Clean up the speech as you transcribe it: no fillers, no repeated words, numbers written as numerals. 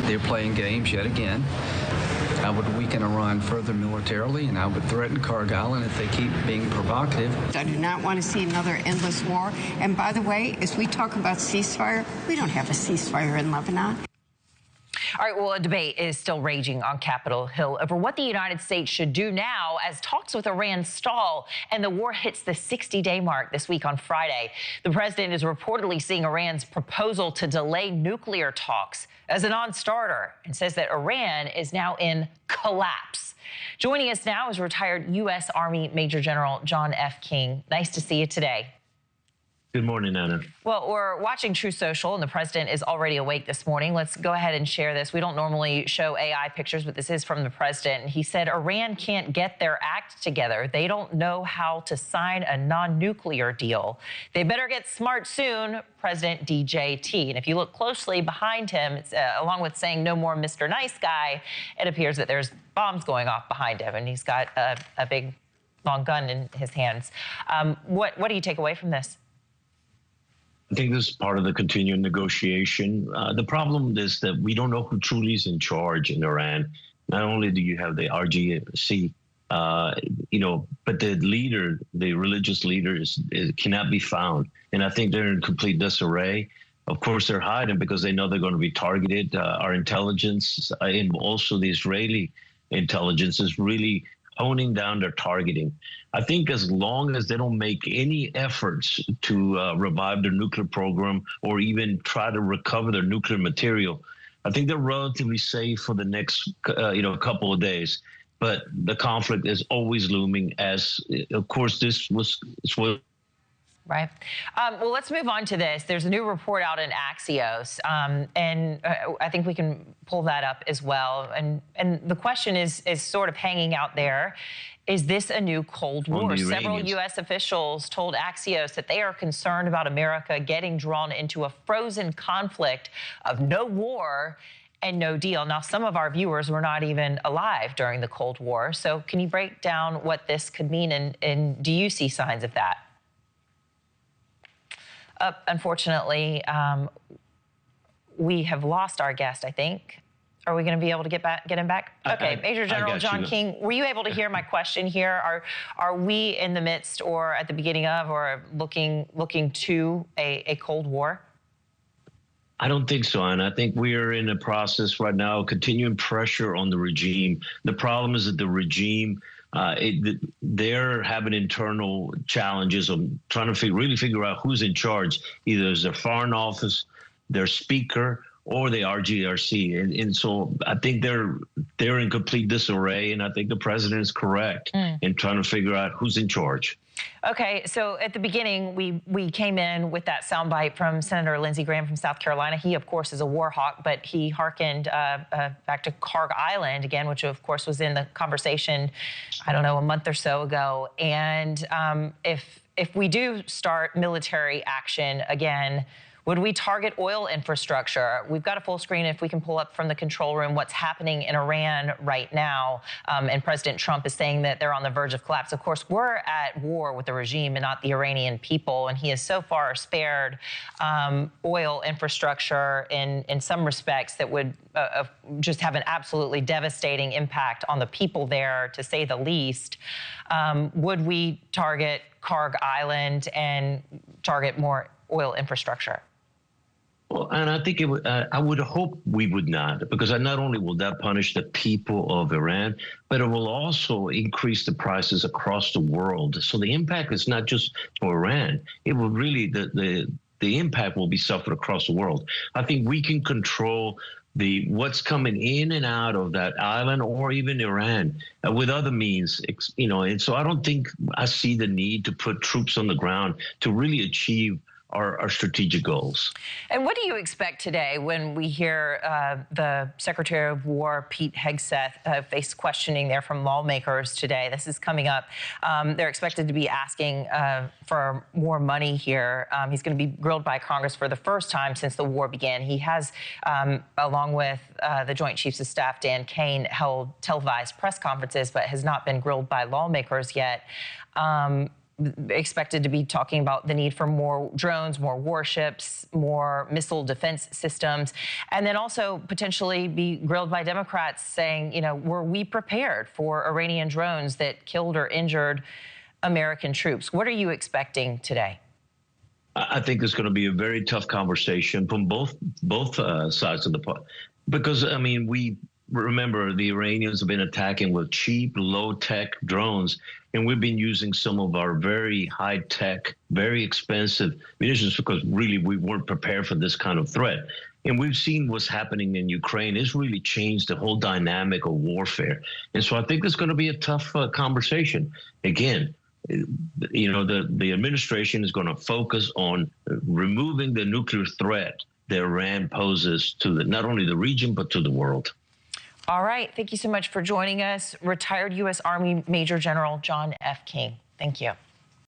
They're playing games yet again. I would weaken Iran further militarily, and I would threaten Karg Island if they keep being provocative. I do not want to see another endless war. And by the way, as we talk about ceasefire, we don't have a ceasefire in Lebanon. All right, well, a debate is still raging on Capitol Hill over what the United States should do now as talks with Iran stall and the war hits the 60-day mark this week on Friday. The president is reportedly seeing Iran's proposal to delay nuclear talks as a non-starter and says that Iran is now in collapse. Joining us now is retired U.S. Army Major General John F. King. Nice to see you today. Good morning, Anna. Well, we're watching True Social, and the president is already awake this morning. Let's go ahead and share this. We don't normally show AI pictures, but this is from the president. He said Iran can't get their act together. They don't know how to sign a non-nuclear deal. They better get smart soon, President DJT. And if you look closely behind him, it's, along with saying no more Mr. Nice Guy, it appears that there's bombs going off behind him, and he's got a big, long gun in his hands. What do you take away from this? I think this is part of the continuing negotiation. The problem is that we don't know who truly is in charge in Iran. Not only do you have the RGC, but the leader, the religious leader, cannot be found. And I think they're in complete disarray. Of course, they're hiding because they know they're going to be targeted. Our intelligence and also the Israeli intelligence is really honing down their targeting. I think as long as they don't make any efforts to revive their nuclear program or even try to recover their nuclear material, I think they're relatively safe for the next couple of days. But the conflict is always looming, as of course this was. Right. Well, let's move on to this. There's a new report out in Axios, and I think we can pull that up as well. And the question is sort of hanging out there. Is this a new Cold War? Several U.S. officials told Axios that they are concerned about America getting drawn into a frozen conflict of no war and no deal. Now, some of our viewers were not even alive during the Cold War. So can you break down what this could mean, and do you see signs of that? Unfortunately, we have lost our guest, I think. Are we going to be able to get him back? Okay, Major General John King, were you able to hear my question here? Are we in the midst or at the beginning of or looking to a Cold War? I don't think so, and I think we are in a process right now, continuing pressure on the regime. The problem is that the regime, they're having internal challenges of trying to really figure out who's in charge. Either it's their foreign office, their speaker, or the RGRC. And so I think they're in complete disarray, and I think the president is correct in trying to figure out who's in charge. Okay, so at the beginning, we came in with that soundbite from Senator Lindsey Graham from South Carolina. He, of course, is a war hawk, but he hearkened back to Karg Island again, which, of course, was in the conversation, I don't know, a month or so ago. And if we do start military action again, would we target oil infrastructure? We've got a full screen if we can pull up from the control room what's happening in Iran right now. And President Trump is saying that they're on the verge of collapse. Of course, we're at war with the regime and not the Iranian people. And he has so far spared oil infrastructure in some respects that would just have an absolutely devastating impact on the people there, to say the least. Would we target Karg Island and target more oil infrastructure? Well, and I think I would hope we would not, because not only will that punish the people of Iran, but it will also increase the prices across the world. So the impact is not just for Iran. It will really, the impact will be suffered across the world. I think we can control what's coming in and out of that island, or even Iran, with other means, and so I don't think I see the need to put troops on the ground to really achieve our strategic goals. And what do you expect today when we hear the Secretary of War, Pete Hegseth, face questioning there from lawmakers today? This is coming up. They're expected to be asking for more money here. He's going to be grilled by Congress for the first time since the war began. He has, along with the Joint Chiefs of Staff, Dan Kane, held televised press conferences, but has not been grilled by lawmakers yet. expected to be talking about the need for more drones, more warships, more missile defense systems, and then also potentially be grilled by Democrats saying, you know, were we prepared for Iranian drones that killed or injured American troops? What are you expecting today? I think it's going to be a very tough conversation from both sides of the part, because I mean, we remember the Iranians have been attacking with cheap, low-tech drones, and we've been using some of our very high-tech, very expensive munitions because really we weren't prepared for this kind of threat. And we've seen what's happening in Ukraine. It's really changed the whole dynamic of warfare. And so I think it's going to be a tough conversation. Again, you know, the administration is going to focus on removing the nuclear threat that Iran poses to not only the region, but to the world. All right. Thank you so much for joining us. Retired U.S. Army Major General John F. King. Thank you.